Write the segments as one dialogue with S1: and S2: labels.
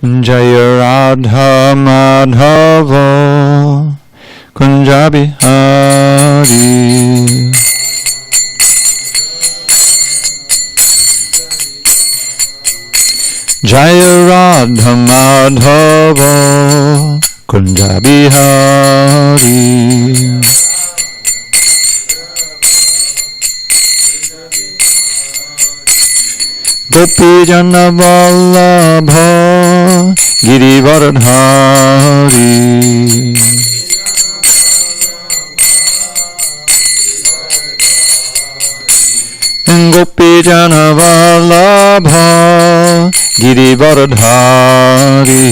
S1: Jaya Radha Madhava Kunja Bihari. Jaya Radha Madhava Kunja Bihari. Gopi Jana Vallabha Girivaradhari. Gopi Jana Vallabha Girivaradhari.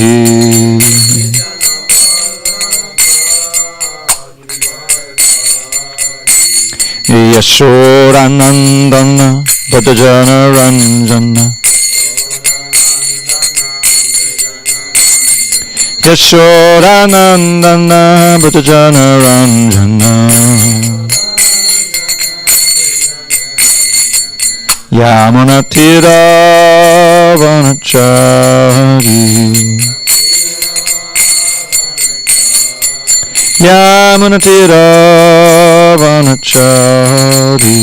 S1: Yashodanandana Bhattacharya Ranjana. Yashodanandana Bhattacharya Ranjana. Yamunatira Vanachari. Yamunatira Vanachari.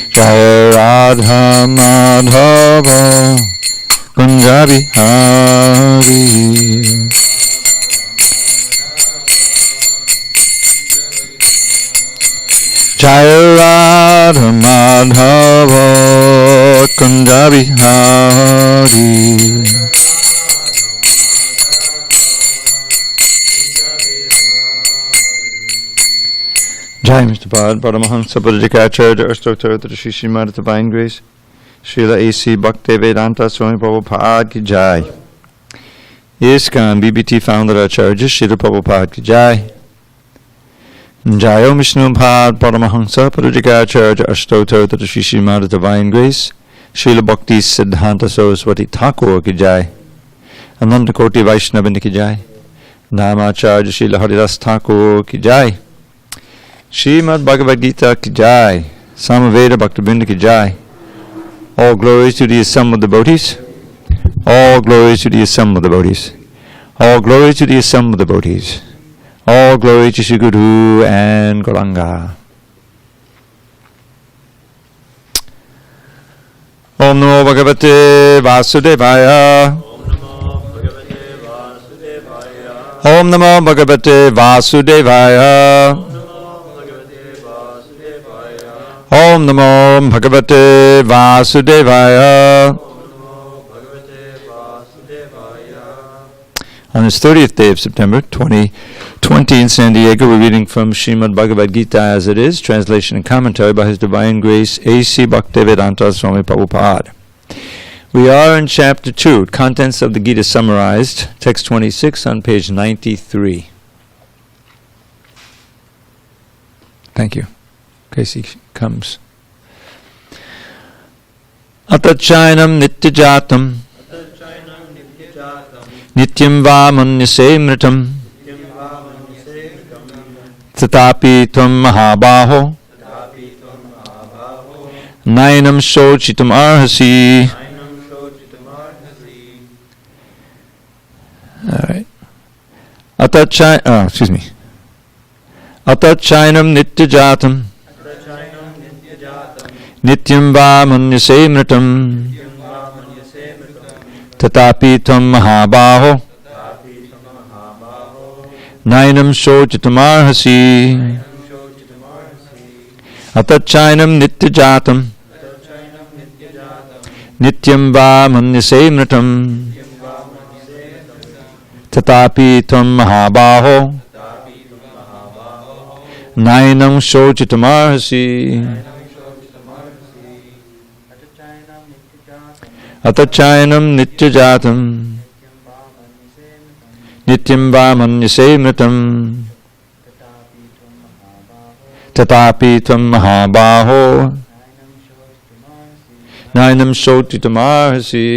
S1: Jaya Radha Madhava Kunja Bihari. Jaya Radha Madhava Kunja Bihari. Jai Mr. Bhagavad Paramahamsa Pradikacharya Ashtottara Shri Srimad Divine Grace Srila A.C. Bhaktivedanta Swami Prabhupada Ki Jai. ISKCON BBT Founder Acharya Srila Prabhupada Ki Jai. Jai Om Vishnu Bhagavad Paramahamsa Pradikacharya Ashtottara Shri Srimad Divine Grace Srila Bhakti Siddhanta Saraswati Thakur Ki Jai. Ananda Koti Vaishnavini Ki Jai. Namacharya Srila Haridas Thakur Ki Jai. Srimad Bhagavad Gita Ki Jai. Samaveda Bhaktivinoda Ki Jai. All glories to the assembled devotees. All glories to the assembled devotees. All glories to the assembled devotees. All glory to Shri Guru and Gauranga. Om Namo Bhagavate Vasudevaya. Om Namo Bhagavate Vasudevaya. Om Namo Bhagavate Vasudevaya. On this 30th day of September 2020 in SanDiego, we're reading from Srimad Bhagavad Gita as it is, translation and commentary by His Divine Grace A.C. Bhaktivedanta Swami Prabhupada. We are in chapter 2, contents of the Gita summarized, text 26 on page 93. Thank you. Casey comes. Atachainam nityajatam nityam va manyase mritam tatapi tvam mahabaho nainam shochitam arhasi. All right. Atachainam nityajatam nityam va manyase mritam tatapi tvam mahabaho nainam shochitam arhasi. Atachainam nityajatam nityam va manyase mritam tatapi tvam mahabaho nainam shochitam arhasi. Atachainam nityajatam nityam va manyase mritam tatapi tvam mahabaho nainam shochitam arhasi.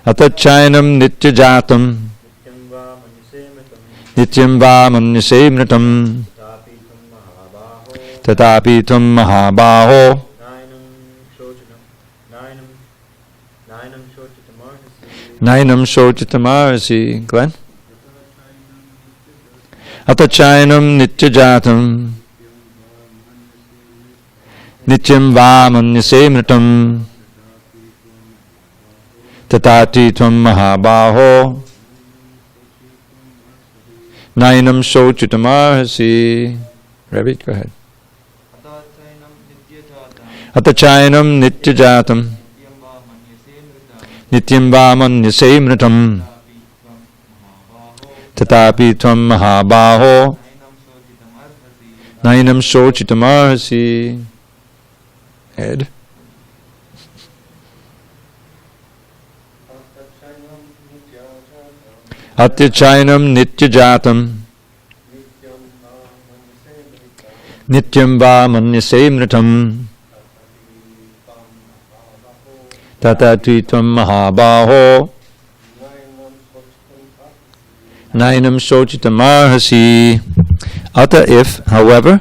S1: Atachainam nityajatam nityam va manyase mritam tatapi tvam mahabaho Nainam Shochitamarasi. Glenn? Atachayanam Nityajatam Nityam Vamanyase Mritam Tatati Tvam Mahabaho Nainam Shochitamarasi. Ravi, go ahead. Atachayanam Nityajatam Nityam Vamanyase Mritam Tatapi Tvam Mahabaho Nainam Shochitamarasi. Ed? Atyachayanam Nityajatam Nityam Vamanyase Mritam Tatati Tvam Mahabaho Nainam Shochitamarhasi. Ata, if however,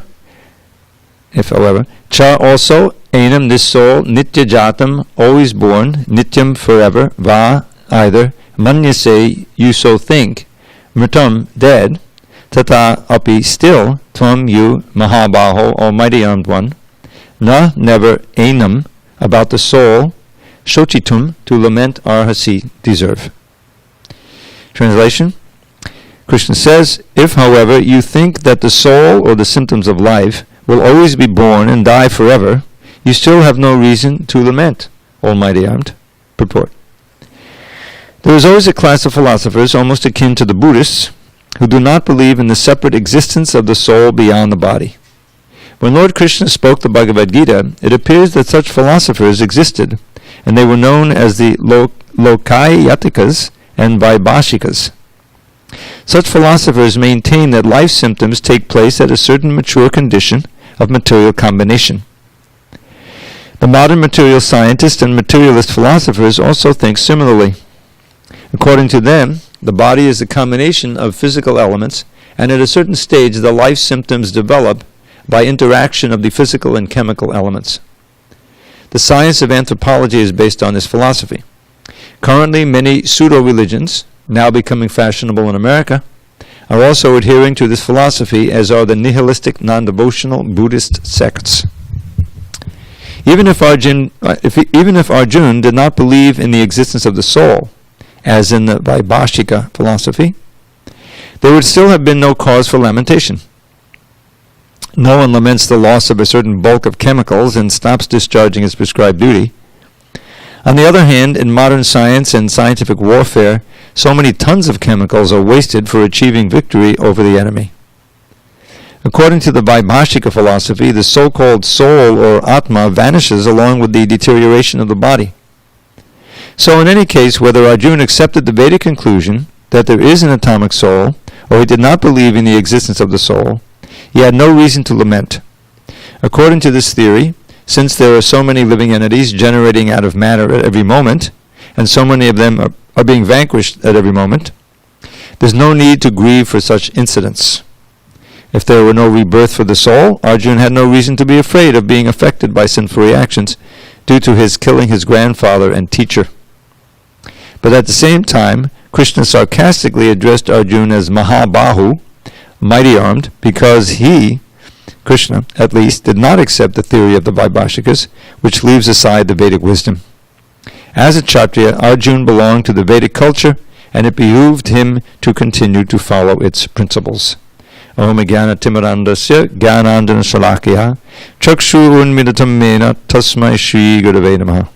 S1: cha also, enam, this soul, nitya jatam, always born, nityam, forever, va, either, manyase, you so think, mritam, dead, tata, api, still, tvam, you, mahabaho, almighty armed one, na, never, enam, about the soul, shochitum, to lament, arhasi, deserve. Translation. Krishna says, if, however, you think that the soul or the symptoms of life will always be born and die forever, you still have no reason to lament, almighty armed. Purport. There is always a class of philosophers, almost akin to the Buddhists, who do not believe in the separate existence of the soul beyond the body. When Lord Krishna spoke the Bhagavad Gita, it appears that such philosophers existed, and they were known as the Lokayatikas and Vaibhashikas. Such philosophers maintain that life symptoms take place at a certain mature condition of material combination. The modern material scientists and materialist philosophers also think similarly. According to them, the body is a combination of physical elements, and at a certain stage the life symptoms develop by interaction of the physical and chemical elements. The science of anthropology is based on this philosophy. Currently, many pseudo-religions, now becoming fashionable in America, are also adhering to this philosophy, as are the nihilistic, non-devotional Buddhist sects. Even if Arjun did not believe in the existence of the soul, as in the Vaibhashika philosophy, there would still have been no cause for lamentation. No one laments the loss of a certain bulk of chemicals and stops discharging his prescribed duty. On the other hand, in modern science and scientific warfare, so many tons of chemicals are wasted for achieving victory over the enemy. According to the Vaibhashika philosophy, the so-called soul or Atma vanishes along with the deterioration of the body. So in any case, whether Arjuna accepted the Vedic conclusion that there is an atomic soul, or he did not believe in the existence of the soul, he had no reason to lament. According to this theory, since there are so many living entities generating out of matter at every moment, and so many of them are being vanquished at every moment, there's no need to grieve for such incidents. If there were no rebirth for the soul, Arjuna had no reason to be afraid of being affected by sinful reactions due to his killing his grandfather and teacher. But at the same time, Krishna sarcastically addressed Arjuna as Mahabahu, mighty armed, because he, Krishna, at least, did not accept the theory of the Vaibhashikas, which leaves aside the Vedic wisdom. As a Kshatriya, Arjuna belonged to the Vedic culture, and it behooved him to continue to follow its principles. Om Jnana Timirandasya Jnanandana Shalakya Chakshu Unmidatam Mena Tasmai Shri Gurave Namaha.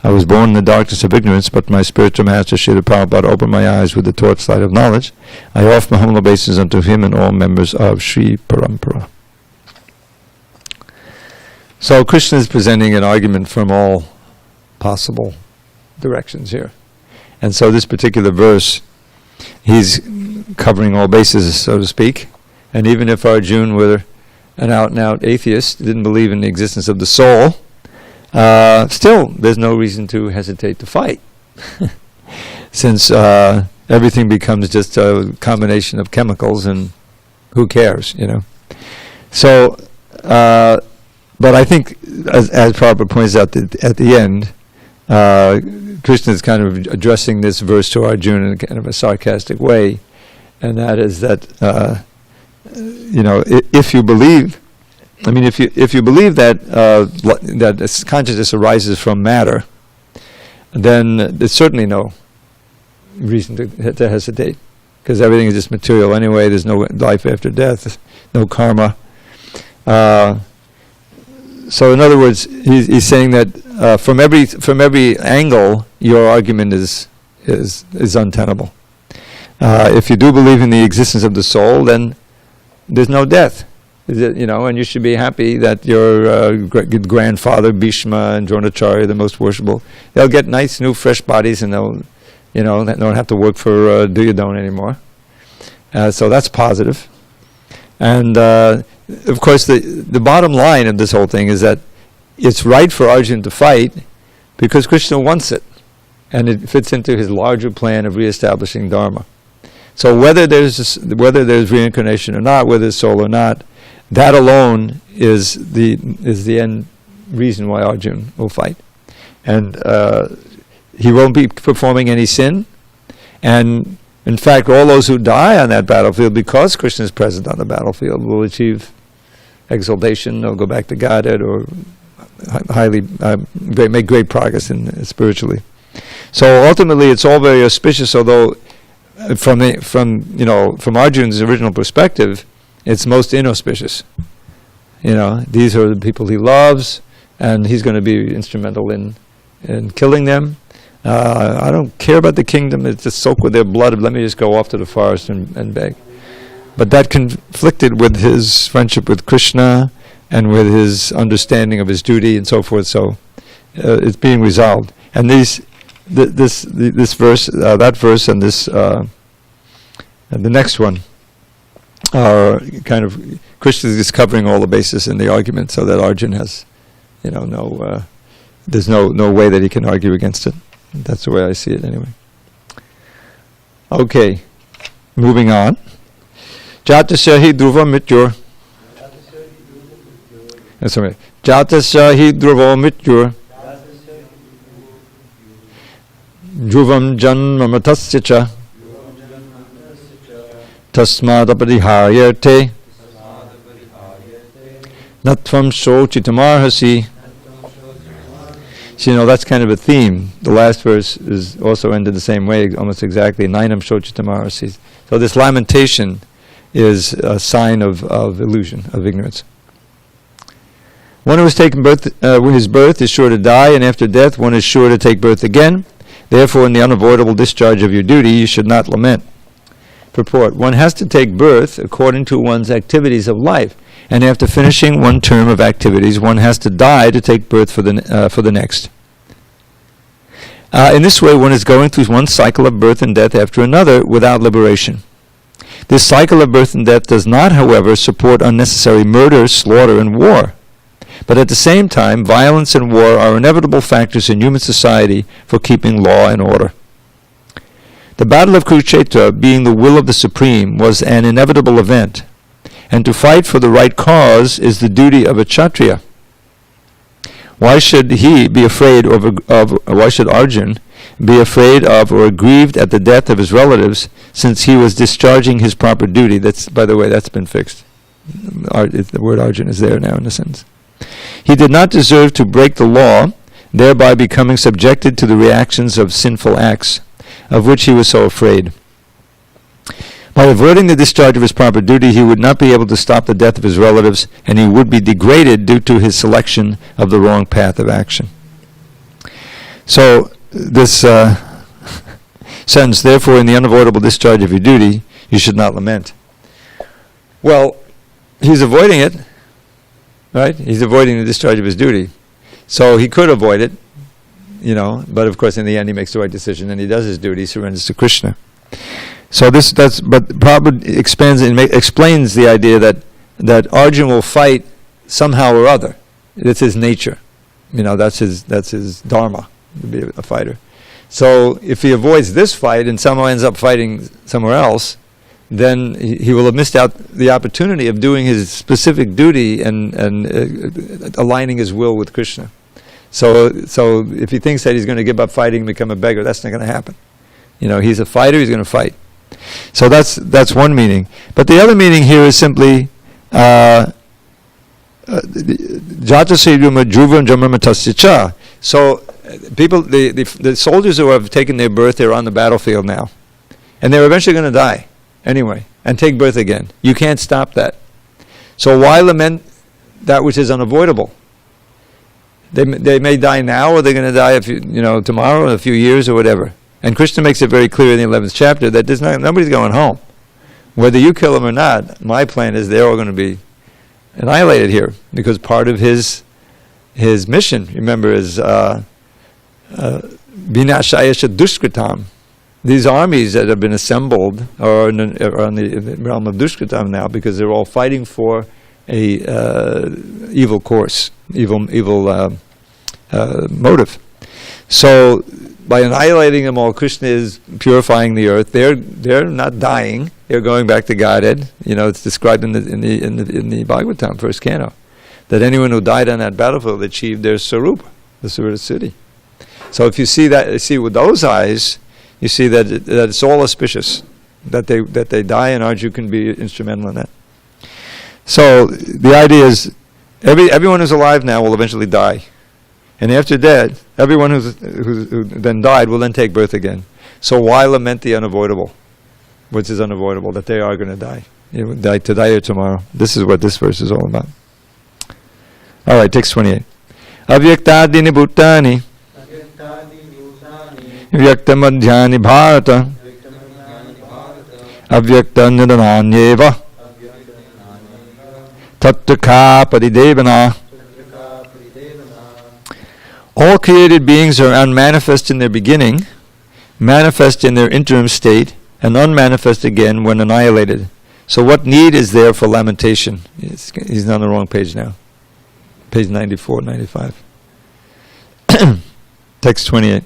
S1: I was born in the darkness of ignorance, but my spiritual master Srila Prabhupada opened my eyes with the torchlight of knowledge. I offer my humble obeisance unto him and all members of Sri Parampara. So Krishna is presenting an argument from all possible directions here. And so this particular verse, he's covering all bases, so to speak. And even if Arjuna were an out-and-out atheist, didn't believe in the existence of the soul, still, there's no reason to hesitate to fight, since everything becomes just a combination of chemicals, and who cares, you know? So, but I think, as Prabhupada points out at the end, Krishna is kind of addressing this verse to Arjuna in kind of a sarcastic way, and that is that if you believe, if you believe that that consciousness arises from matter, then there's certainly no reason to hesitate, because everything is just material anyway. There's no life after death, no karma. So in other words, he's saying that from every angle, your argument is untenable. If you do believe in the existence of the soul, then there's no death. And you should be happy that your grandfather Bhishma and Dronacharya, the most worshipful, they'll get nice new fresh bodies, and they'll don't have to work for Duryodhana anymore. So that's positive. And of course, the bottom line of this whole thing is that it's right for Arjuna to fight because Krishna wants it, and it fits into his larger plan of reestablishing Dharma. So whether there's reincarnation or not, whether it's soul or not, that alone is the end reason why Arjuna will fight, and he won't be performing any sin, and in fact, all those who die on that battlefield, because Krishna is present on the battlefield, will achieve exaltation. They'll go back to Godhead, or make great progress spiritually. So ultimately, it's all very auspicious. Although, from Arjuna's original perspective, it's most inauspicious. These are the people he loves, and he's going to be instrumental in killing them. I don't care about the kingdom. It's just soaked with their blood. Let me just go off to the forest and beg. But that conflicted with his friendship with Krishna and with his understanding of his duty and so forth. So it's being resolved. And this verse, that verse, and this and the next one are kind of Krishna is covering all the bases in the argument, so that Arjuna has, there's no way that he can argue against it. That's the way I see it, anyway. Okay, moving on. Jatasya hi dhruva mityur. Sorry. Jatasya hi dhruva mityur. Dhruvam janmamatasya cha. Tasmadapariharyate. Natvam shochitamarhasi. So, that's kind of a theme. The last verse is also ended the same way, almost exactly. Nainam shochitamarhasi. So this lamentation is a sign of illusion, of ignorance. One who has taken birth, his birth is sure to die, and after death one is sure to take birth again. Therefore, in the unavoidable discharge of your duty, you should not lament. Purport: one has to take birth according to one's activities of life, and after finishing one term of activities, one has to die to take birth for the next. In this way, one is going through one cycle of birth and death after another without liberation. This cycle of birth and death does not, however, support unnecessary murder, slaughter, and war. But at the same time, violence and war are inevitable factors in human society for keeping law and order. The Battle of Kurukshetra, being the will of the Supreme, was an inevitable event, and to fight for the right cause is the duty of a Kshatriya. Why should he be afraid why should Arjuna be afraid of or aggrieved at the death of his relatives, since he was discharging his proper duty? That's, by the way, that's been fixed. The word Arjuna is there now in a sentence. He did not deserve to break the law, thereby becoming subjected to the reactions of sinful acts, of which he was so afraid. By avoiding the discharge of his proper duty, he would not be able to stop the death of his relatives, and he would be degraded due to his selection of the wrong path of action. So, this sentence, therefore, in the unavoidable discharge of your duty, you should not lament. Well, he's avoiding it, right? He's avoiding the discharge of his duty. So he could avoid it, but of course in the end he makes the right decision and he does his duty, he surrenders to Krishna. So but Prabhupada explains the idea that Arjuna will fight somehow or other. It's his nature. That's his dharma, to be a fighter. So if he avoids this fight and somehow ends up fighting somewhere else, then he will have missed out the opportunity of doing his specific duty and aligning his will with Krishna. So if he thinks that he's going to give up fighting and become a beggar, that's not going to happen. He's a fighter, he's going to fight. So that's one meaning. But the other meaning here is simply Jata Sriduma Dhruvam Jamramatasya. So people, the soldiers who have taken their birth, they're on the battlefield now. And they're eventually going to die anyway and take birth again. You can't stop that. So why lament that which is unavoidable? They may die now, or they're going to die tomorrow, in a few years, or whatever. And Krishna makes it very clear in the 11th chapter that nobody's going home. Whether you kill them or not, my plan is they're all going to be annihilated here, because part of his mission, remember, is vinashayasya duskritam. These armies that have been assembled are in the realm of duskritam now, because they're all fighting for a evil course, evil motive. So by annihilating them all, Krishna is purifying the earth. They're not dying. They're going back to Godhead. It's described in the Bhagavatam, first canto, that anyone who died on that battlefield achieved their sarupa, the Surya city. So if you see with those eyes, you see that it's all auspicious that they die, and Arjuna can be instrumental in that. So the idea is, everyone who's alive now will eventually die, and after death, everyone who then died will then take birth again. So why lament the unavoidable, which is unavoidable, that they are going to die? They will die today or tomorrow. This is what this verse is all about. All right, text 28. Avyaktadini bhutani vyakta madhyani bharata avyakta nidananyeva tattaka paridevana. All created beings are unmanifest in their beginning, manifest in their interim state, and unmanifest again when annihilated. So what need is there for lamentation? He's on the wrong page now. Page 94, 95. Text 28.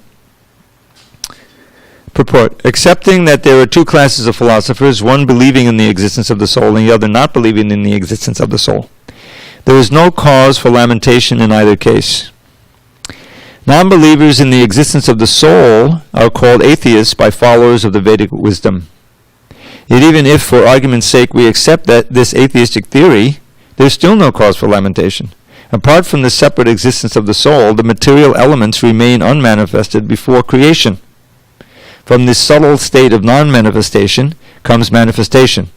S1: Purport. Accepting that there are two classes of philosophers, one believing in the existence of the soul and the other not believing in the existence of the soul, there is no cause for lamentation in either case. Non-believers in the existence of the soul are called atheists by followers of the Vedic wisdom. Yet even if, for argument's sake, we accept that this atheistic theory, there is still no cause for lamentation. Apart from the separate existence of the soul, the material elements remain unmanifested before creation. From this subtle state of non-manifestation comes manifestation.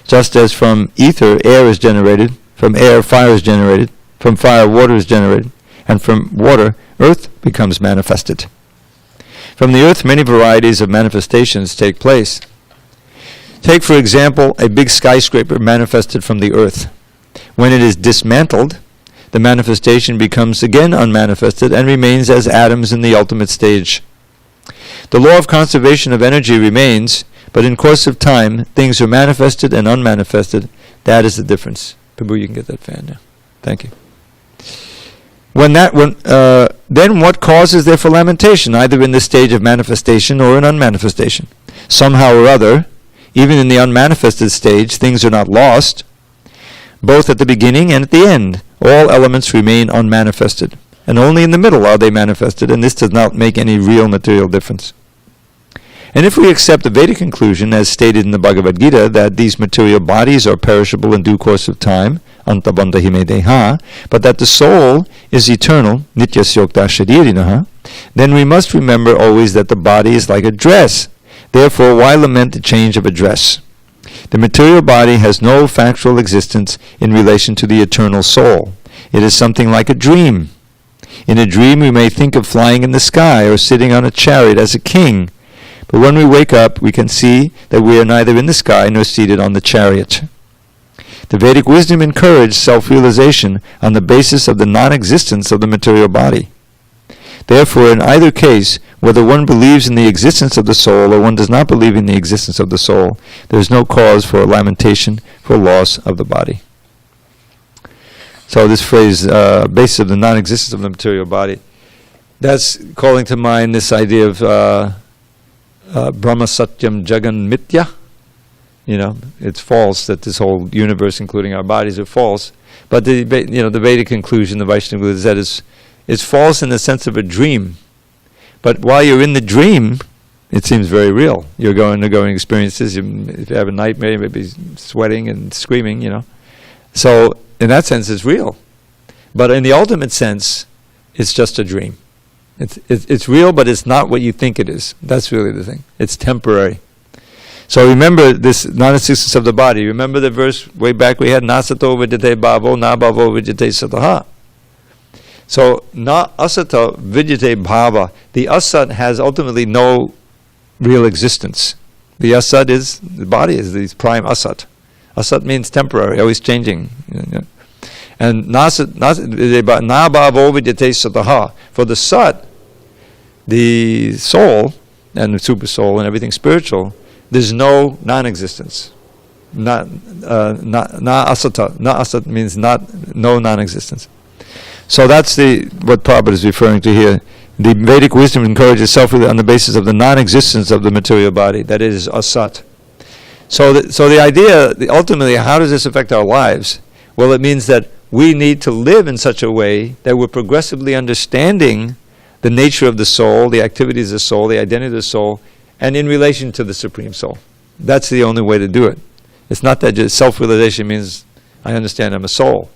S1: Just as from ether air is generated, from air fire is generated, from fire water is generated, and from water earth becomes manifested. From the earth many varieties of manifestations take place. Take, for example, a big skyscraper manifested from the earth. When it is dismantled, the manifestation becomes again unmanifested and remains as atoms in the ultimate stage. The law of conservation of energy remains, but in course of time, things are manifested and unmanifested. That is the difference. Prabhu, you can get that fan now. Thank you. Then what cause is there for lamentation, either in the stage of manifestation or in unmanifestation? Somehow or other, even in the unmanifested stage, things are not lost. Both at the beginning and at the end, all elements remain unmanifested, and only in the middle are they manifested, and this does not make any real material difference. And if we accept the Vedic conclusion, as stated in the Bhagavad Gita, that these material bodies are perishable in due course of time, antabandha hime deha, but that the soul is eternal, nityasyokta sharirinaha, then we must remember always that the body is like a dress. Therefore, why lament the change of a dress? The material body has no factual existence in relation to the eternal soul. It is something like a dream. In a dream we may think of flying in the sky or sitting on a chariot as a king. But when we wake up, we can see that we are neither in the sky nor seated on the chariot. The Vedic wisdom encouraged self-realization on the basis of the non-existence of the material body. Therefore, in either case, whether one believes in the existence of the soul or one does not believe in the existence of the soul, there is no cause for lamentation for loss of the body. So this phrase, basis of the non-existence of the material body, that's calling to mind this idea of Brahma Satyam Jagan Mitya. It's false that this whole universe, including our bodies, are false. But the Vedic conclusion, the Vaishnava, is that is false in the sense of a dream. But while you're in the dream, it seems very real. You're going to experiences. If you have a nightmare, you may be sweating and screaming, So in that sense, it's real. But in the ultimate sense, it's just a dream. It's real, but it's not what you think it is. That's really the thing. It's temporary. So remember this non-existence of the body. Remember the verse way back we had, nasato vidyate bhavo, na bhavo vidyate sataha. So na asata vidyate bhava. The asat has ultimately no real existence. The asat is, the body is the prime asat. Asat means temporary, always changing. And na bhavo vidyate sataha. For the sat, the soul and the super soul and everything spiritual, there's no non-existence. Na asata. Na asat means no non-existence. So that's what Prabhupada is referring to here. The Vedic wisdom encourages self-reliance on the basis of the non-existence of the material body. That is asat. So the idea, ultimately, how does this affect our lives? Well, it means that we need to live in such a way that we're progressively understanding the nature of the soul, the activities of the soul, the identity of the soul, and in relation to the Supreme Soul. That's the only way to do it. It's not that just self-realization means I understand I'm a soul.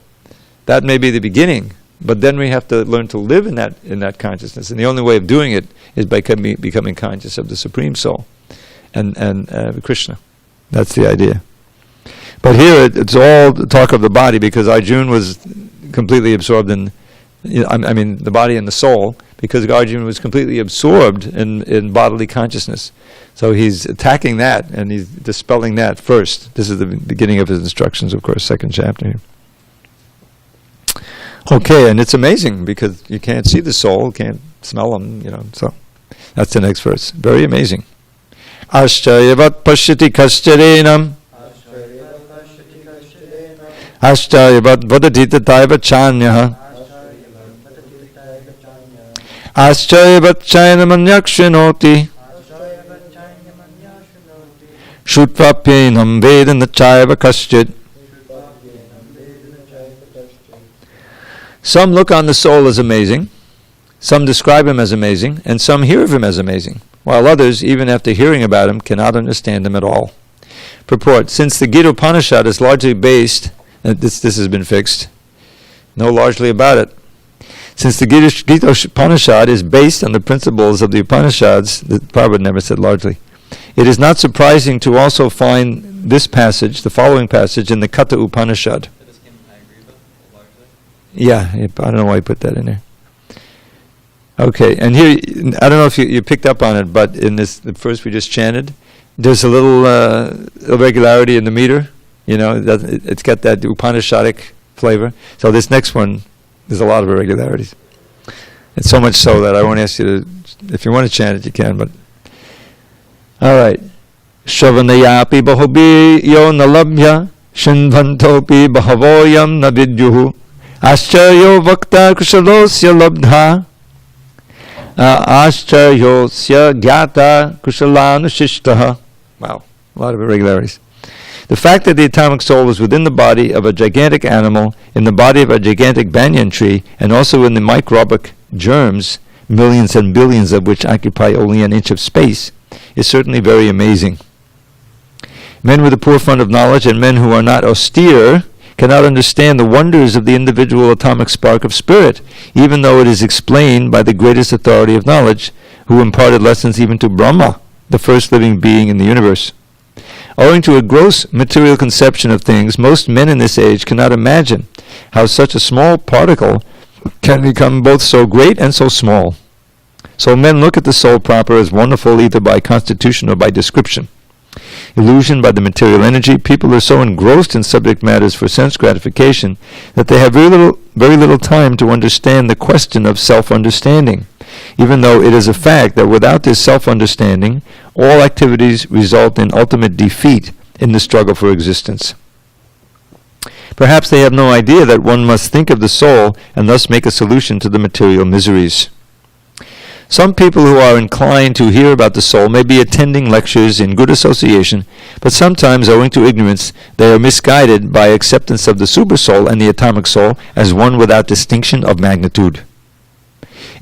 S1: That may be the beginning, but then we have to learn to live in that consciousness. And the only way of doing it is by becoming conscious of the Supreme Soul and Krishna. That's the idea. But here it's all talk of the body, because Arjuna was completely absorbed in, the body and the soul, because Arjuna was completely absorbed in bodily consciousness. So he's attacking that, and he's dispelling that first. This is the beginning of his instructions, of course, second chapter here. Okay, and it's amazing, because you can't see the soul, can't smell them, so that's the next verse. Very amazing. Ashchayavat pashyati kascharenam Ashchayavat vadati tataiva chanyaha Ashchayavat chayanamanyakshrinoti Shutvapyenam vedana chaiva kaschit. Some look on the soul as amazing, some describe him as amazing, and some hear of him as amazing, while others, even after hearing about him, cannot understand him at all. Purport: since the Gita Upanishad is largely based, this has been fixed, no largely about it. Since the Gita Upanishad is based on the principles of the Upanishads, the Prabhupada never said largely, it is not surprising to also find this passage, the following passage, in the Katha Upanishad. Yeah, I don't know why you put that in there. Okay, and here, I don't know if you picked up on it, but in the first we just chanted, there's a little irregularity in the meter. It's got that Upanishadic flavor. So this next one, there's a lot of irregularities. It's so much so that I won't ask you to, if you want to chant it, you can, but. All right. Shravanayapi bahubi yo nalabhya shinvantopi bahavoyam navidyuhu ascharyo vakta kushalosya labdha ascharyo gyata kushalanusishtaha. Wow, a lot of irregularities. The fact that the atomic soul is within the body of a gigantic animal, in the body of a gigantic banyan tree, and also in the microbic germs, millions and billions of which occupy only an inch of space, is certainly very amazing. Men with a poor fund of knowledge and men who are not austere cannot understand the wonders of the individual atomic spark of spirit, even though it is explained by the greatest authority of knowledge, who imparted lessons even to Brahma, the first living being in the universe. Owing to a gross material conception of things, most men in this age cannot imagine how such a small particle can become both so great and so small. So men look at the soul proper as wonderful either by constitution or by description. Illusioned by the material energy, people are so engrossed in subject matters for sense gratification that they have very little time to understand the question of self-understanding, even though it is a fact that without this self-understanding, all activities result in ultimate defeat in the struggle for existence. Perhaps they have no idea that one must think of the soul and thus make a solution to the material miseries. Some people who are inclined to hear about the soul may be attending lectures in good association, but sometimes, owing to ignorance, they are misguided by acceptance of the super soul and the atomic soul as one without distinction of magnitude.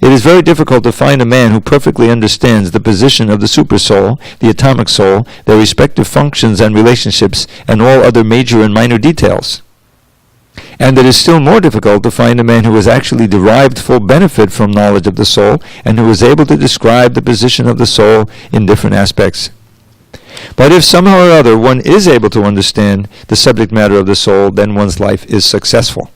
S1: It is very difficult to find a man who perfectly understands the position of the supersoul, the atomic soul, their respective functions and relationships, and all other major and minor details. And it is still more difficult to find a man who has actually derived full benefit from knowledge of the soul, and who is able to describe the position of the soul in different aspects. But if somehow or other one is able to understand the subject matter of the soul, then one's life is successful.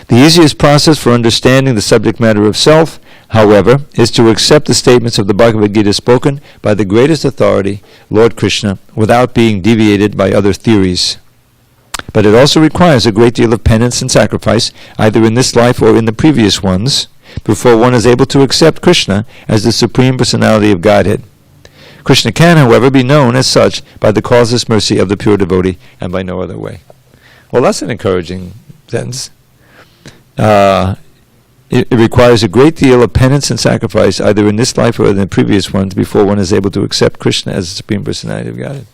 S1: The easiest process for understanding the subject matter of self, however, is to accept the statements of the Bhagavad Gita spoken by the greatest authority, Lord Krishna, without being deviated by other theories. But it also requires a great deal of penance and sacrifice, either in this life or in the previous ones, before one is able to accept Krishna as the Supreme Personality of Godhead. Krishna can, however, be known as such by the causeless mercy of the pure devotee, and by no other way. Well, that's an encouraging sentence. It requires a great deal of penance and sacrifice, either in this life or in the previous ones, before one is able to accept Krishna as the Supreme Personality of Godhead.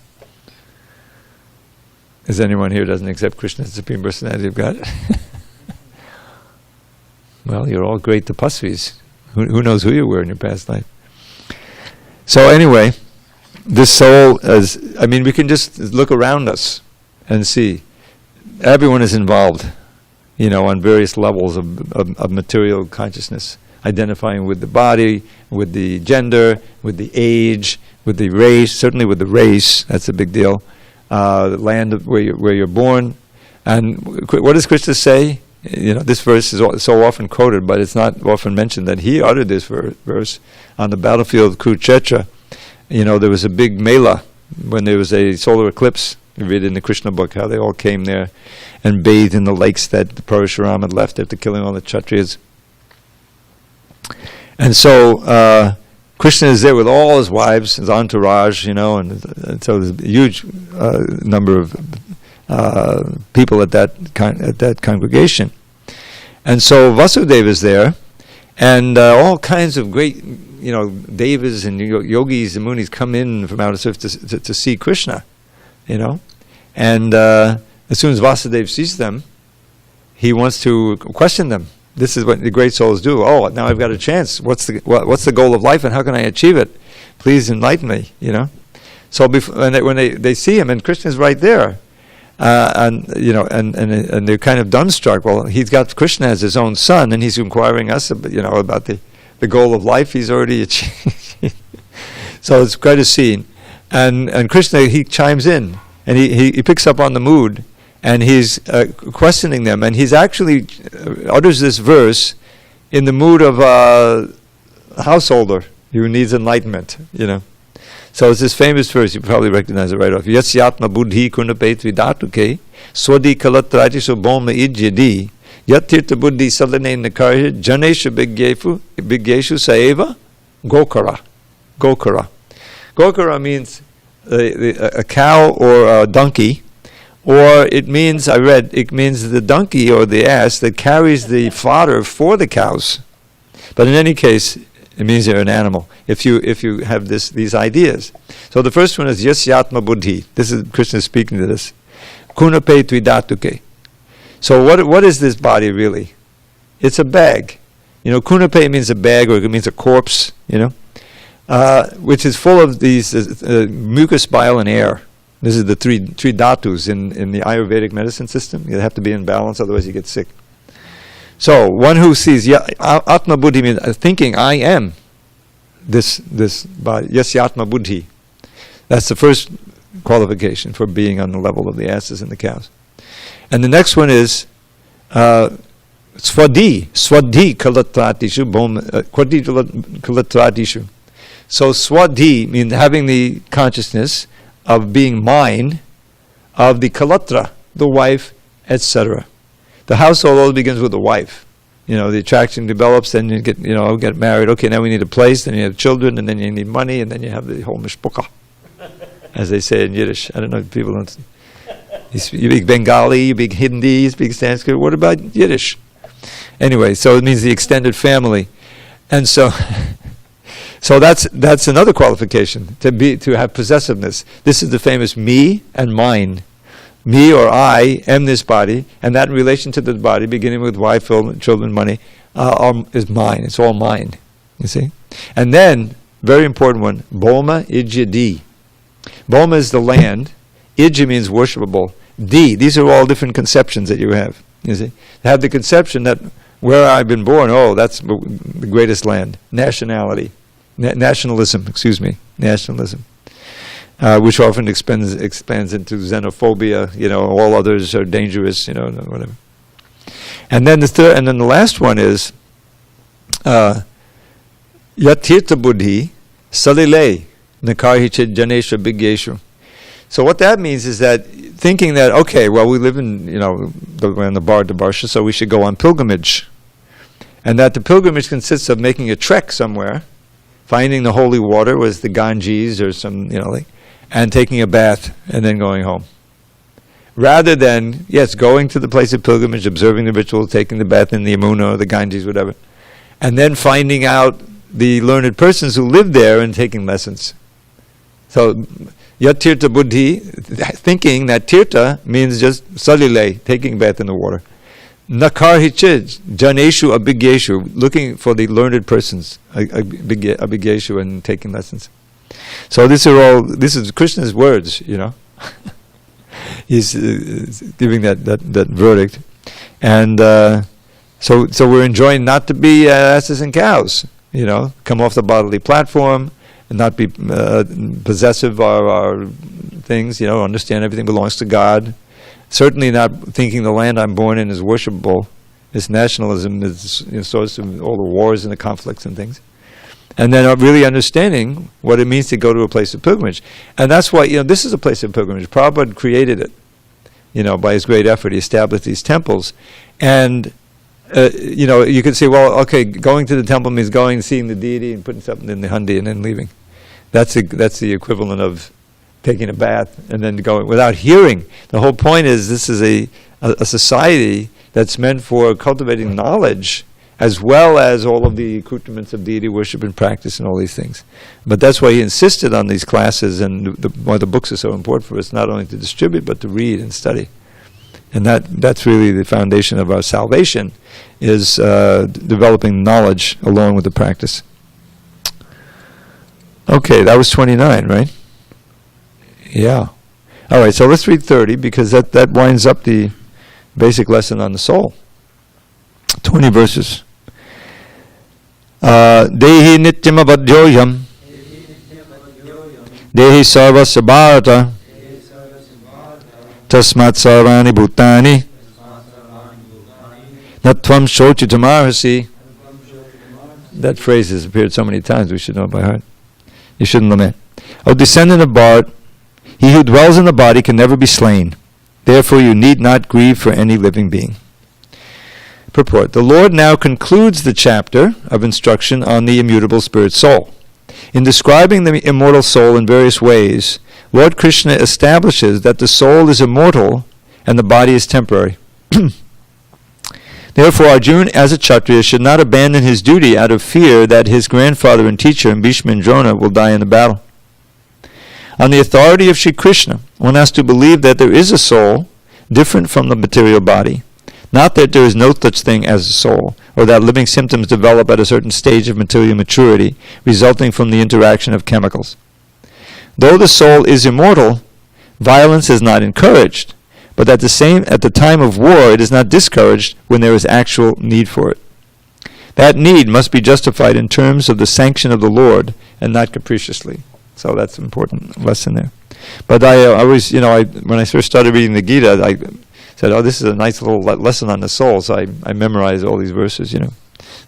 S1: Is anyone here who doesn't accept Krishna as the Supreme Personality of Godhead? Well, you're all great tapasvis. Who knows who you were in your past life? So anyway, this soul we can just look around us and see. Everyone is involved, on various levels of material consciousness, identifying with the body, with the gender, with the age, with the race, certainly with the race, that's a big deal, the land of where you're born. And what does Krishna say? This verse is so often quoted, but it's not often mentioned that he uttered this verse on the battlefield of Kurukshetra. There was a big mela when there was a solar eclipse. You read in the Krishna book how they all came there and bathed in the lakes that Parashuram had left after killing all the Kshatriyas. And so Krishna is there with all his wives, his entourage, and so there's a huge number of people at that congregation. And so Vasudeva is there, and all kinds of great, devas and yogis and munis come in from outer surface to see Krishna, And as soon as Vasudeva sees them, he wants to question them. This is what the great souls do. Oh, now I've got a chance. What's the goal of life, and how can I achieve it? Please enlighten me. So when they see him, and Krishna's right there, and they're kind of dumbstruck. Well, he's got Krishna as his own son, and he's inquiring us about the goal of life he's already achieved. So it's quite a scene, and Krishna, he chimes in, and he picks up on the mood, and he's questioning them, and he's actually utters this verse in the mood of a householder who needs enlightenment, So it's this famous verse, you probably recognize it right off. Yasyatma buddhi kunapet vidatuke swadi kalatratiso boma ijyadi yatirta buddhi salane nakarya janesha biggeshu saeva gokara. Gokara means a cow or a donkey, or it means the donkey or the ass that carries the fodder for the cows. But in any case, it means you're an animal, if you have these ideas. So the first one is yasyatma buddhi. This is Krishna speaking to this. Kunape tvidatuke. So what is this body really? It's a bag. Kunape means a bag, or it means a corpse, which is full of these mucus, bile, and air. This is the three dhatus in the Ayurvedic medicine system. You have to be in balance, otherwise you get sick. So one who sees Atma Buddhi means thinking I am this body. Yasyatma Buddhi. That's the first qualification for being on the level of the asses and the cows. And the next one is Swadi kalatratishu kalatratishu. So Swadi means having the consciousness of being mine, of the kalatra, the wife, etc. The household always begins with the wife. The attraction develops, then you get married. Okay, now we need a place, then you have children, and then you need money, and then you have the whole mishpucha, as they say in Yiddish. I don't know if people don't. You speak Bengali, you speak Hindi, you speak Sanskrit. What about Yiddish? Anyway, so it means the extended family, and so that's another qualification to have possessiveness. This is the famous me and mine. Me or I am this body, and that in relation to the body, beginning with wife, children, money, is mine. It's all mine. You see? And then, very important one, Boma Ijya Di. Boma is the land. Ijya means worshipable. Di, these are all different conceptions that you have. You see? Have the conception that where I've been born, that's the greatest land. Nationalism, nationalism. Which often expands into xenophobia, all others are dangerous, whatever. And then the last one is Yatirtha Buddhi Salile Nakarhichit Janesha Bigyeshu. So what that means is that thinking that, okay, well, we live in, we're in the Barsha, so we should go on pilgrimage. And that the pilgrimage consists of making a trek somewhere, finding the holy water, was the Ganges or some, and taking a bath and then going home. Rather than, yes, going to the place of pilgrimage, observing the ritual, taking the bath in the Yamuna or the Ganges, whatever, and then finding out the learned persons who live there and taking lessons. So, Yatirtha Buddhi, thinking that Tirtha means just salile, taking a bath in the water. Nakarhichid, Janeshu Abhigyeshu, looking for the learned persons, Abhigyeshu, and taking lessons. So this is Krishna's words, He's giving that verdict. And so we're enjoined not to be asses and cows, come off the bodily platform and not be possessive of our things, understand everything belongs to God. Certainly not thinking the land I'm born in is worshipable. This nationalism is source of all the wars and the conflicts and things. And then really understanding what it means to go to a place of pilgrimage. And that's why, this is a place of pilgrimage. Prabhupada created it, by his great effort. He established these temples. And, you could say, well, okay, going to the temple means going, seeing the deity, and putting something in the handi and then leaving. That's the equivalent of taking a bath and then going without hearing. The whole point is this is a society that's meant for cultivating knowledge as well as all of the accoutrements of deity worship and practice and all these things. But that's why he insisted on these classes, and why the books are so important for us, not only to distribute, but to read and study. And that's really the foundation of our salvation, is developing knowledge along with the practice. Okay, that was 29, right? Yeah. All right, so let's read 30, because that winds up the basic lesson on the soul. 20 verses. Dehi nityam avadyoyam Dehi sarvasya bharata Tasmat sarvani bhutani Natvam shochitamarhasi. That phrase has appeared so many times, we should know it by heart. You shouldn't lament. O descendant of Bharat, he who dwells in the body can never be slain. Therefore you need not grieve for any living being. Purport. The Lord now concludes the chapter of instruction on the immutable spirit soul. In describing the immortal soul in various ways, Lord Krishna establishes that the soul is immortal and the body is temporary. Therefore, Arjuna, as a Kshatriya, should not abandon his duty out of fear that his grandfather and teacher, Bhishma and Drona, will die in the battle. On the authority of Sri Krishna, one has to believe that there is a soul different from the material body. Not that there is no such thing as a soul, or that living symptoms develop at a certain stage of material maturity, resulting from the interaction of chemicals. Though the soul is immortal, violence is not encouraged, but at the time of war it is not discouraged when there is actual need for it. That need must be justified in terms of the sanction of the Lord, and not capriciously. So that's an important lesson there. But I always, when I first started reading the Gita, I said, oh, this is a nice little lesson on the soul, so I memorized all these verses,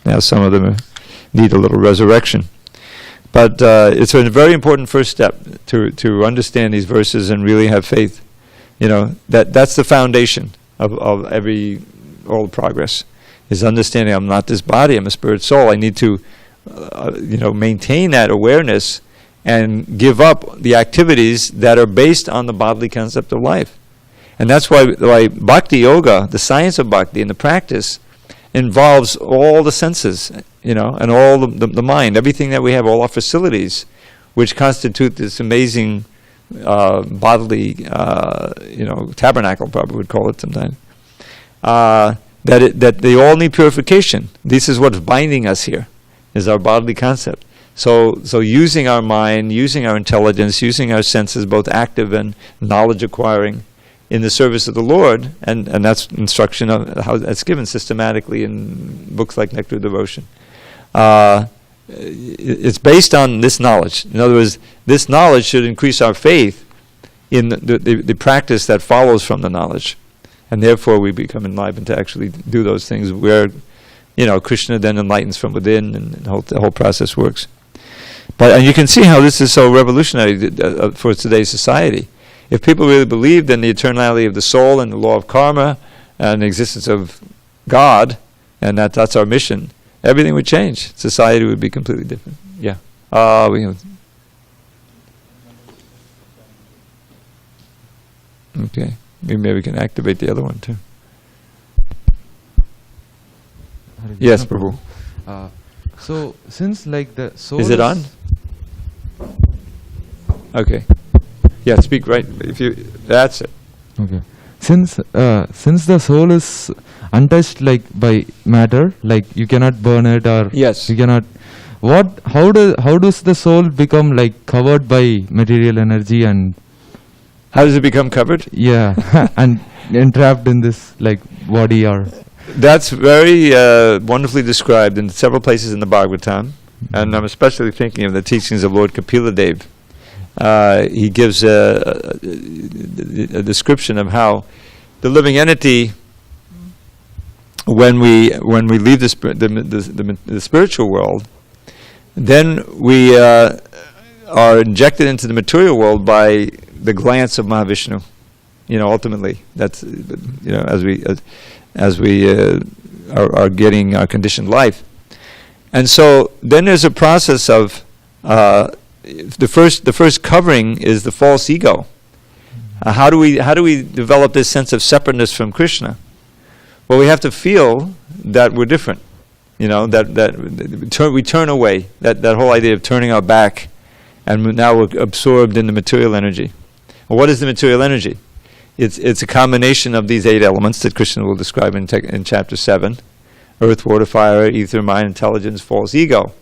S1: Now some of them need a little resurrection. But it's a very important first step to understand these verses and really have faith. That's the foundation of all progress, is understanding I'm not this body, I'm a spirit soul. I need to, maintain that awareness and give up the activities that are based on the bodily concept of life. And that's why Bhakti Yoga, the science of Bhakti and the practice, involves all the senses, and all the mind, everything that we have, all our facilities, which constitute this amazing bodily, tabernacle, probably would call it sometimes. that they all need purification. This is what's binding us here, is our bodily concept. So using our mind, using our intelligence, using our senses, both active and knowledge acquiring, in the service of the Lord, and that's instruction of how that's given systematically in books like Nectar of Devotion. It's based on this knowledge. In other words, this knowledge should increase our faith in the practice that follows from the knowledge, and therefore we become enlivened to actually do those things where, Krishna then enlightens from within, and the whole process works. And you can see how this is so revolutionary for today's society. If people really believed in the eternality of the soul and the law of karma and the existence of God, and that's our mission, everything would change. Society would be completely different. Yeah. Okay. Maybe we can activate the other one too. Yes, Prabhu.
S2: So since like the soul
S1: is it on? Okay. Yeah, speak right. That's it.
S2: Okay. Since the soul is untouched like by matter, like you cannot burn it or
S1: yes,
S2: you cannot. How does the soul become like covered by material energy, and
S1: how does it become covered?
S2: Yeah, and entrapped in this like body or.
S1: That's very wonderfully described in several places in the Bhagavatam, and I'm especially thinking of the teachings of Lord Kapila Dev. He gives a description of how the living entity, when we leave the spiritual world, then we are injected into the material world by the glance of Mahavishnu. Ultimately, that's as we are getting our conditioned life, and so then there's a process of the first covering is the false ego. How do we develop this sense of separateness from Krishna? Well, we have to feel that we're different. That we turn away. That whole idea of turning our back, and now we're absorbed in the material energy. Well, what is the material energy? It's a combination of these 8 elements that Krishna will describe in chapter 7: earth, water, fire, ether, mind, intelligence, false ego.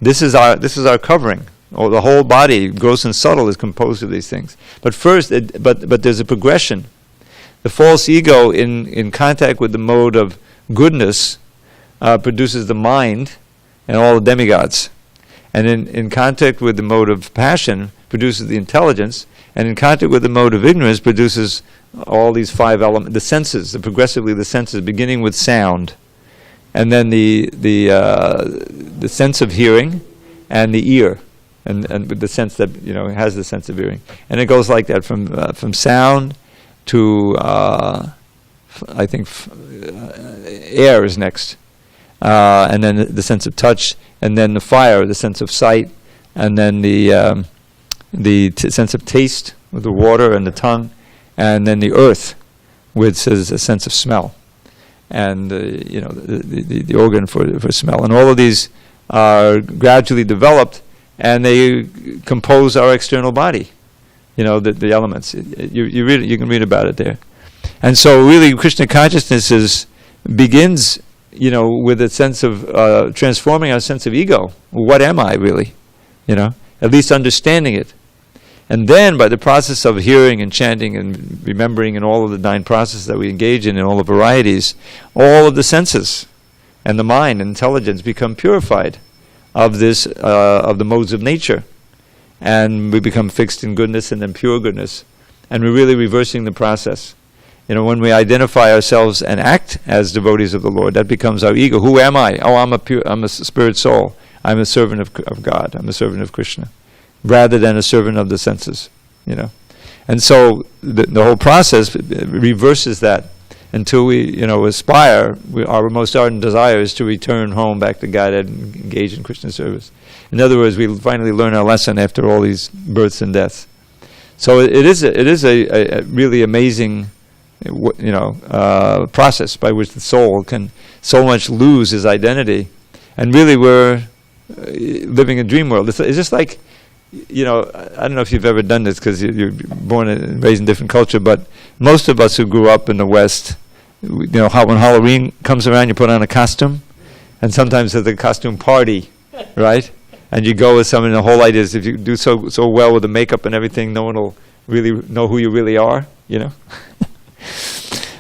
S1: This is our covering. The whole body, gross and subtle, is composed of these things. But first, but there's a progression. The false ego, in contact with the mode of goodness, produces the mind and all the demigods, and in contact with the mode of passion, produces the intelligence, and in contact with the mode of ignorance, produces all these 5 elements, the senses, progressively the senses, beginning with sound, and then the sense of hearing, and the ear, and with the sense that has the sense of hearing, and it goes like that from sound to I think air is next, and then the sense of touch, and then the fire, the sense of sight, and then the sense of taste with the water and the tongue, and then the earth, which is a sense of smell, and the organ for smell, and all of these are gradually developed, and they compose our external body. The elements. You can read about it there, and so really Krishna consciousness begins with a sense of transforming our sense of ego. What am I really? At least understanding it. And then by the process of hearing and chanting and remembering and all of the 9 processes that we engage in all the varieties, all of the senses and the mind and intelligence become purified of this, of the modes of nature. And we become fixed in goodness and then pure goodness. And we're really reversing the process. When we identify ourselves and act as devotees of the Lord, that becomes our ego. Who am I? Oh, I'm a spirit soul. I'm a servant of God. I'm a servant of Krishna, rather than a servant of the senses. And so the whole process reverses that until we aspire. Our most ardent desire is to return home back to God and engage in Krishna service. In other words, we finally learn our lesson after all these births and deaths. So it is a really amazing process by which the soul can so much lose his identity, and really we're living a dream world. It's just like, I don't know if you've ever done this because you're born and raised in different culture, but most of us who grew up in the West, how when Halloween comes around, you put on a costume, and sometimes there's a costume party, right? And you go with someone, and the whole idea is if you do so well with the makeup and everything, no one will really know who you really are,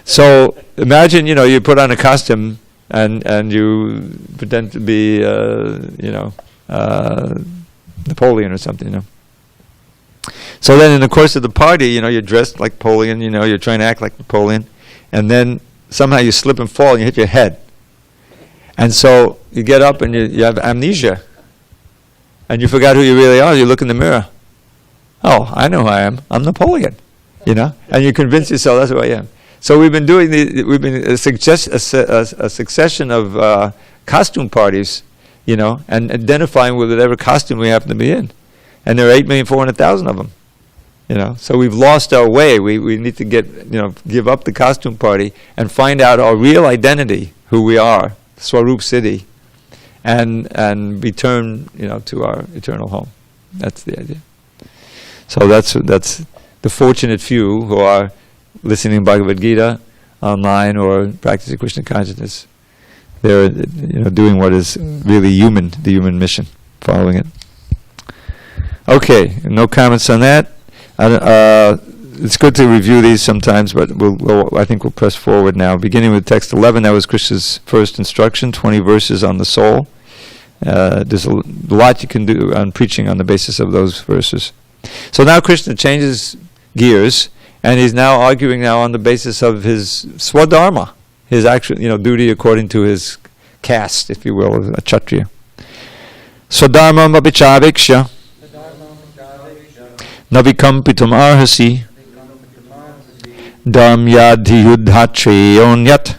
S1: So imagine, you put on a costume and you pretend to be, Napoleon or something, So then in the course of the party, you're dressed like Napoleon, you're trying to act like Napoleon, and then somehow you slip and fall and you hit your head. And so you get up and you have amnesia. And you forgot who you really are. You look in the mirror. Oh, I know who I am. I'm Napoleon. And you convince yourself that's who I am. So we've been doing a succession of costume parties, and identifying with whatever costume we happen to be in. And there are 8,400,000 of them. So we've lost our way. We need to give up the costume party and find out our real identity, who we are, Swarup Siddhi, and return, to our eternal home. That's the idea. So that's the fortunate few who are listening to Bhagavad Gita online or practicing Krishna consciousness. They're doing what is really human, the human mission, following it. Okay, no comments on that. It's good to review these sometimes, but I think we'll press forward now. Beginning with text 11, that was Krishna's first instruction, 20 verses on the soul. There's a lot you can do on preaching on the basis of those verses. So now Krishna changes gears, and he's now arguing on the basis of his swadharma, his actual duty according to his caste, if you will, as a Kshatriya. Swadharmam apichaviksha navikampitum arhasi dharmyadhi yuddhatreyonyat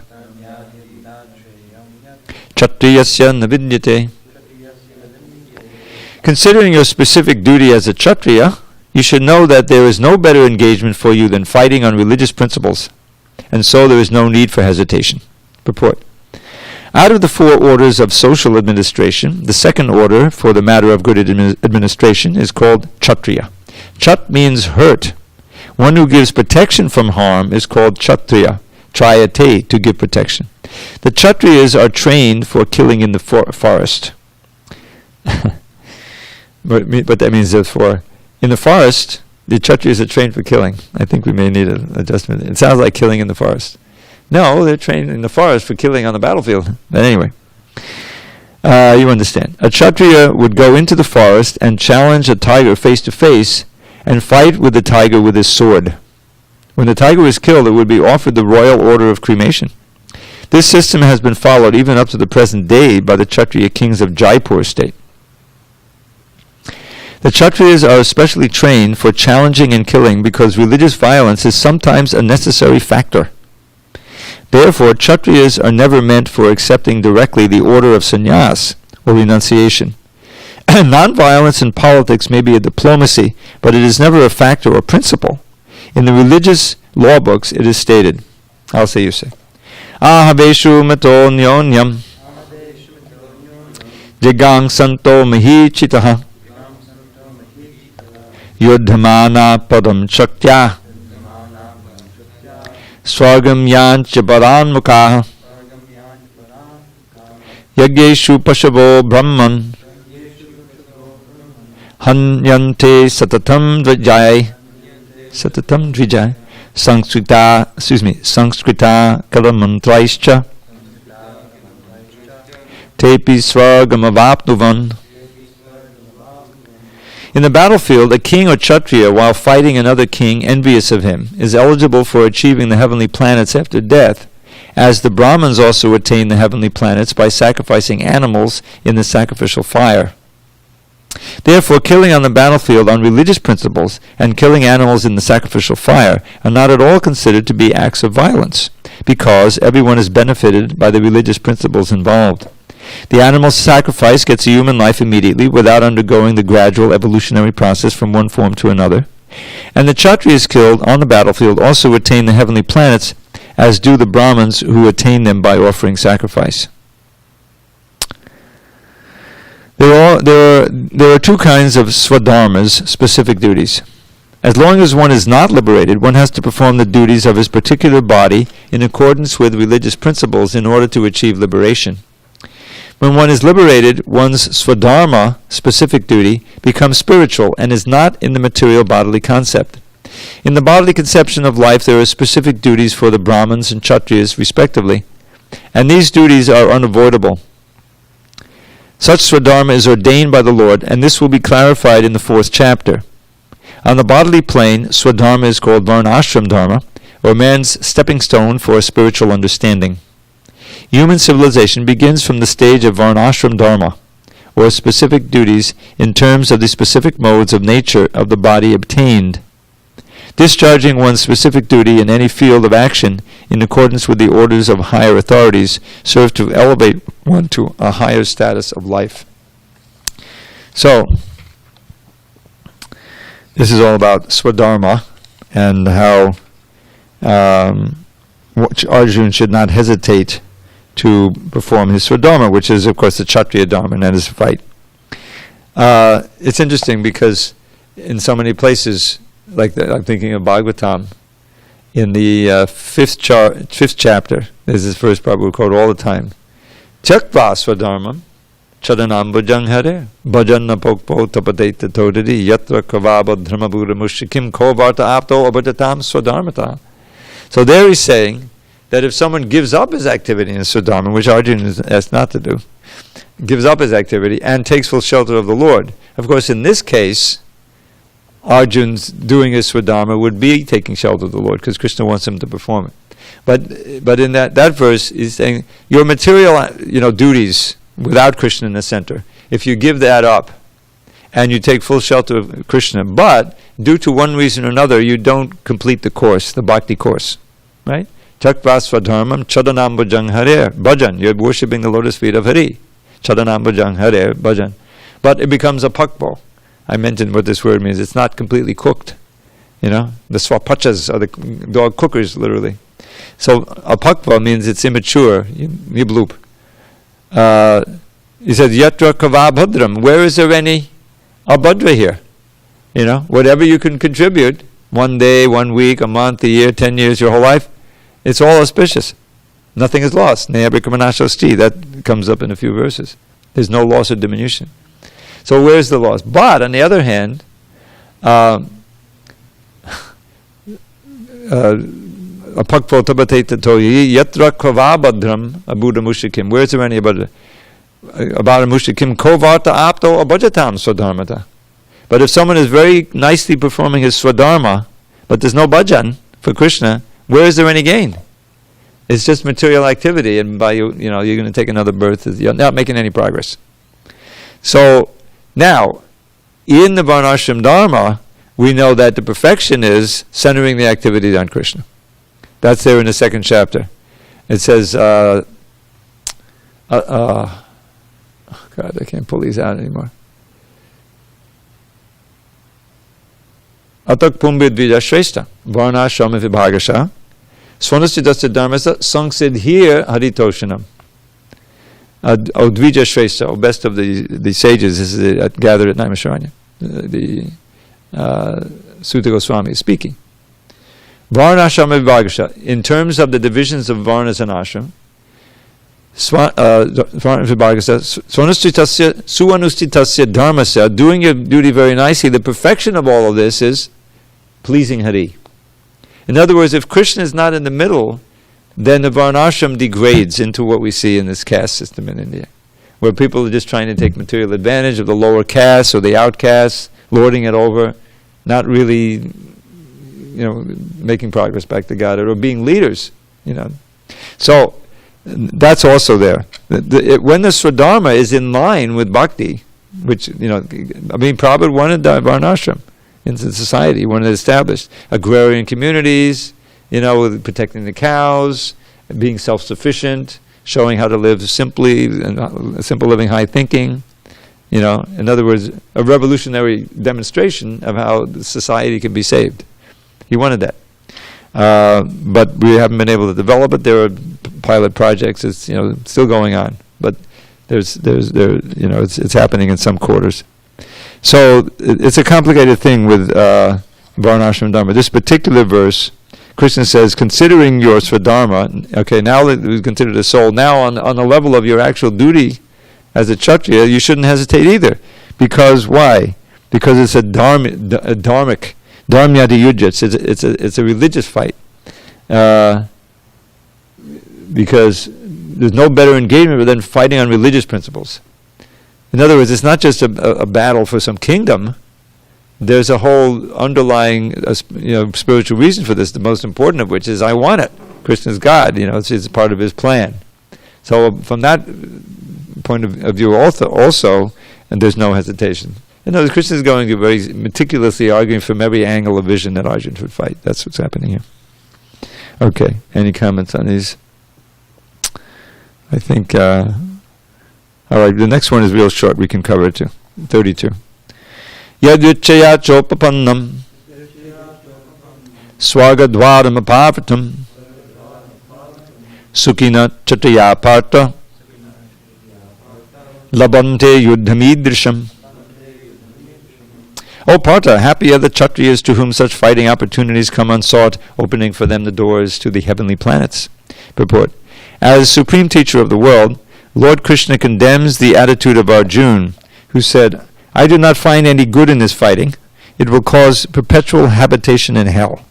S1: kshatriyasya navidyate. Considering your specific duty as a Kshatriya, you should know that there is no better engagement for you than fighting on religious principles, and so there is no need for hesitation. Purport. Out of the 4 orders of social administration, the second order for the matter of good administration is called Kshatriya. Kshat means hurt. One who gives protection from harm is called Kshatriya, Trayate, to give protection. The Kshatriyas are trained for killing in the forest. But that means therefore, in the forest, the Kshatriyas are trained for killing. I think we may need an adjustment. It sounds like killing in the forest. No, they're trained in the forest for killing on the battlefield. But anyway, you understand. A Kshatriya would go into the forest and challenge a tiger face to face and fight with the tiger with his sword. When the tiger was killed, it would be offered the royal order of cremation. This system has been followed even up to the present day by the Kshatriya kings of Jaipur state. The Kshatriyas are especially trained for challenging and killing because religious violence is sometimes a necessary factor. Therefore, Kshatriyas are never meant for accepting directly the order of sannyas, or renunciation. Non-violence in politics may be a diplomacy, but it is never a factor or principle. In the religious law books, it is stated, I'll say you say, Ahaveshu mato nyonyam jagang santo mahichitaha Yudhamana padam shaktya Swargam yancha paran mukha Yagyeshu pashavo brahman Hanyante satatam dvijay Sanskrita kalamantraischa Tepi swargamavapnuvan. In the battlefield, a king or Kshatriya, while fighting another king envious of him, is eligible for achieving the heavenly planets after death, as the Brahmins also attain the heavenly planets by sacrificing animals in the sacrificial fire. Therefore, killing on the battlefield on religious principles and killing animals in the sacrificial fire are not at all considered to be acts of violence, because everyone is benefited by the religious principles involved. The animal sacrifice gets a human life immediately without undergoing the gradual evolutionary process from one form to another. And the Kshatriyas killed on the battlefield also attain the heavenly planets, as do the Brahmins who attain them by offering sacrifice. There are 2 kinds of swadharmas, specific duties. As long as one is not liberated, one has to perform the duties of his particular body in accordance with religious principles in order to achieve liberation. When one is liberated, one's swadharma, specific duty, becomes spiritual and is not in the material bodily concept. In the bodily conception of life, there are specific duties for the Brahmins and Kshatriyas, respectively, and these duties are unavoidable. Such swadharma is ordained by the Lord, and this will be clarified in the 4th chapter. On the bodily plane, swadharma is called varnashram dharma, or man's stepping stone for a spiritual understanding. Human civilization begins from the stage of varnashram dharma, or specific duties in terms of the specific modes of nature of the body obtained. Discharging one's specific duty in any field of action in accordance with the orders of higher authorities serves to elevate one to a higher status of life. So, this is all about swadharma and how Arjuna should not hesitate to perform his swadharma, which is, of course, the Kshatriya dharma, and that is fight. It's interesting because in so many places, like I'm thinking of Bhagavatam, in the 5th chapter, there's this verse Prabhupada quote all the time. Tyakva swadharmam chadanam bhajang hare bhajanna pokpo tapadeta todadi yatra kavaba dharmabura mushikim kovarta apto abhatatam swadharmata. So there he's saying that if someone gives up his activity in swadharma, which Arjuna is asked not to do, gives up his activity and takes full shelter of the Lord. Of course, in this case, Arjun's doing his swadharma would be taking shelter of the Lord, because Krishna wants him to perform it. But in that verse, he's saying your material, duties without Krishna in the center, if you give that up and you take full shelter of Krishna, but due to one reason or another, you don't complete the course, the bhakti course, right? Chakva swadharmam chadanam bhajang hare bhajan. You're worshipping the lotus feet of Hari. Chadanam bhajang hare bhajan. But it becomes a pakbo. I mentioned what this word means. It's not completely cooked. The swapachas are the dog cookers, literally. So a pakva means it's immature. Yibloop. He says, yatra kavabhadram. Where is there any abhadra here? Whatever you can contribute, 1 day, 1 week, a month, a year, 10 years, your whole life, it's all auspicious. Nothing is lost. That comes up in a few verses. There's no loss or diminution. So where's the loss? But on the other hand, where is there any abhadra? About mushikim kovarta apto abhajatam swadharmata. But if someone is very nicely performing his swadharma, but there's no bhajan for Krishna, where is there any gain? It's just material activity, and by you're going to take another birth. You're not making any progress. So now, in the varnashram dharma, we know that the perfection is centering the activity on Krishna. That's there in the 2nd chapter. It says, God, I can't pull these out anymore. Atak pumbid vijashreshta, varnashram vibhagasha, swanasya dharmasa, sangsidhir haritoshanam. Dvija Shrestha, best of the sages, is gathered at Naimisharanya. The Sutta Goswami is speaking. Varna Ashram Vibhagasha. In terms of the divisions of Varnas and Ashram, Suanustitasya Dharmasya, doing your duty very nicely, the perfection of all of this is pleasing Hari. In other words, if Krishna is not in the middle, then the varnashram degrades into what we see in this caste system in India, where people are just trying to take material advantage of the lower castes or the outcasts, lording it over, not really, making progress back to God, or being leaders, So that's also there. When the swadharma is in line with bhakti, which, Prabhupada wanted varnashram in society, wanted to establish agrarian communities, with protecting the cows, being self-sufficient, showing how to live simply, and simple living, high thinking. In other words, a revolutionary demonstration of how the society can be saved. He wanted that. But we haven't been able to develop it. There are pilot projects. It's still going on, but it's happening in some quarters. So it's a complicated thing with Varnashram Dharma. This particular verse, Krishna says, considering your Swadharma, okay, now that we consider the soul, now on the level of your actual duty as a Kshatriya, you shouldn't hesitate either. Because why? Because it's a dharmic, dharmyati yujya. It's a religious fight. Because there's no better engagement than fighting on religious principles. In other words, it's not just a battle for some kingdom. There's a whole underlying spiritual reason for this, the most important of which is I want it. Krishna's God, it's part of his plan. So from that point of view also, and there's no hesitation. Krishna is going to very meticulously arguing from every angle of vision that Arjuna would fight. That's what's happening here. Okay, any comments on these? I think, all right, the next one is real short. We can cover it too. 32. Yadvichaya chopapannam swagadvaram apavitam sukina chataya parta labante yuddhamidrisham. O Partha, happy are the Kshatriyas to whom such fighting opportunities come unsought, opening for them the doors to the heavenly planets. Purport. As Supreme Teacher of the world, Lord Krishna condemns the attitude of Arjuna, who said, I do not find any good in this fighting. It will cause perpetual habitation in hell.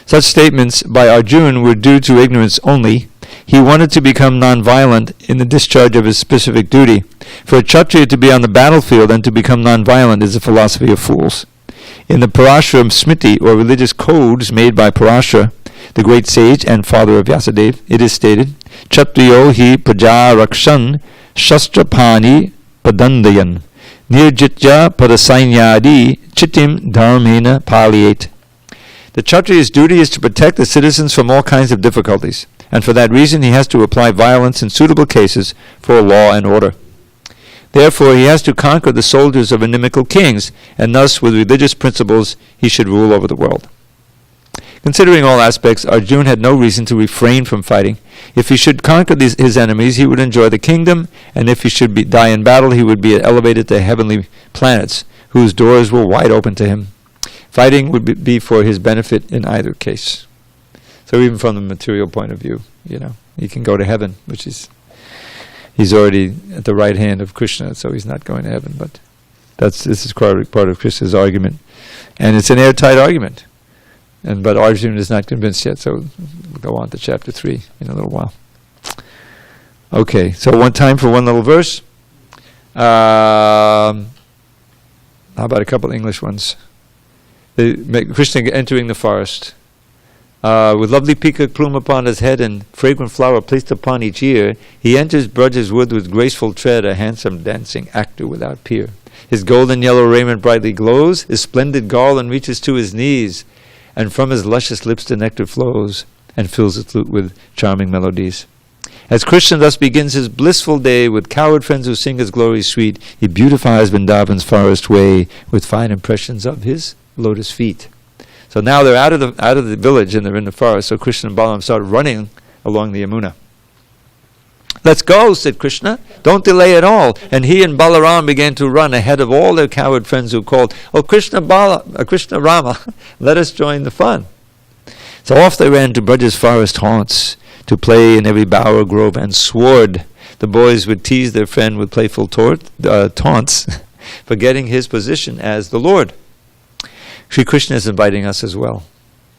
S1: Such statements by Arjuna were due to ignorance only. He wanted to become non-violent in the discharge of his specific duty. For a Kshatriya to be on the battlefield and to become non-violent is a philosophy of fools. In the Parashara Smriti, or religious codes made by Parashara, the great sage and father of Vyasadeva, it is stated, Kshatriyo hi praja rakshan shastrapani padandayan nirjitya padasainyadi chitim dharmena paliyet. The Kshatriya's duty is to protect the citizens from all kinds of difficulties, and for that reason he has to apply violence in suitable cases for law and order. Therefore he has to conquer the soldiers of inimical kings, and thus with religious principles he should rule over the world. Considering all aspects, Arjuna had no reason to refrain from fighting. If he should conquer his enemies, he would enjoy the kingdom, and if he should die in battle, he would be elevated to heavenly planets, whose doors were wide open to him. Fighting would be for his benefit in either case. So even from the material point of view, he can go to heaven, which is, he's already at the right hand of Krishna, so he's not going to heaven. But this is part of Krishna's argument, and it's an airtight argument. But Arjuna is not convinced yet, so we'll go on to chapter 3 in a little while. Okay, so one time for one little verse. How about a couple English ones? Krishna entering the forest. With lovely peacock plume upon his head and fragrant flower placed upon each ear, he enters Braja's wood with graceful tread, a handsome dancing actor without peer. His golden yellow raiment brightly glows, his splendid garland reaches to his knees, and from his luscious lips the nectar flows, and fills his flute with charming melodies. As Krishna thus begins his blissful day, with cowherd friends who sing his glories sweet, he beautifies Vrindavan's forest way, with fine impressions of his lotus feet. So now they're out of the village and they're in the forest, so Krishna and Balaram start running along the Yamuna. Let's go, said Krishna. Don't delay at all. And he and Balaram began to run ahead of all their cowherd friends who called, Oh, Krishna Rama, let us join the fun. So off they ran to Braja's forest haunts, to play in every bower, grove, and sward. The boys would tease their friend with playful taunts, forgetting his position as the Lord. Sri Krishna is inviting us as well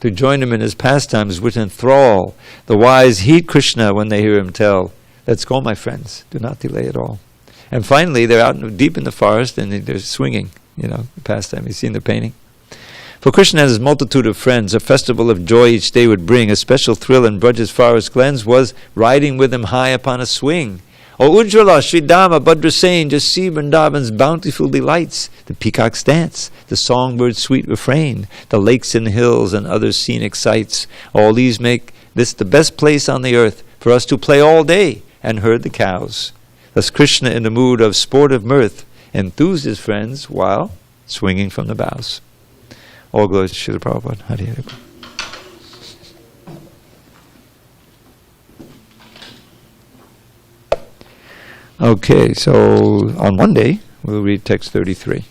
S1: to join him in his pastimes, which enthrall. The wise heed Krishna when they hear him tell, Let's go, my friends. Do not delay at all. And finally, they're out deep in the forest and they're swinging, pastime. You've seen the painting. For Krishna and his multitude of friends, a festival of joy each day would bring. A special thrill in Braja's forest glens was riding with him high upon a swing. O Ujjvala, Sridhama, Bhadrasena, just see Vrindavan's bountiful delights. The peacock's dance, the songbird's sweet refrain, the lakes and hills and other scenic sights. All these make this the best place on the earth for us to play all day and herd the cows. Thus Krishna, in the mood of sportive mirth, enthused his friends while swinging from the boughs. All glory to Srila Prabhupada. Hare Hare. Okay, so on Monday we'll read text 33.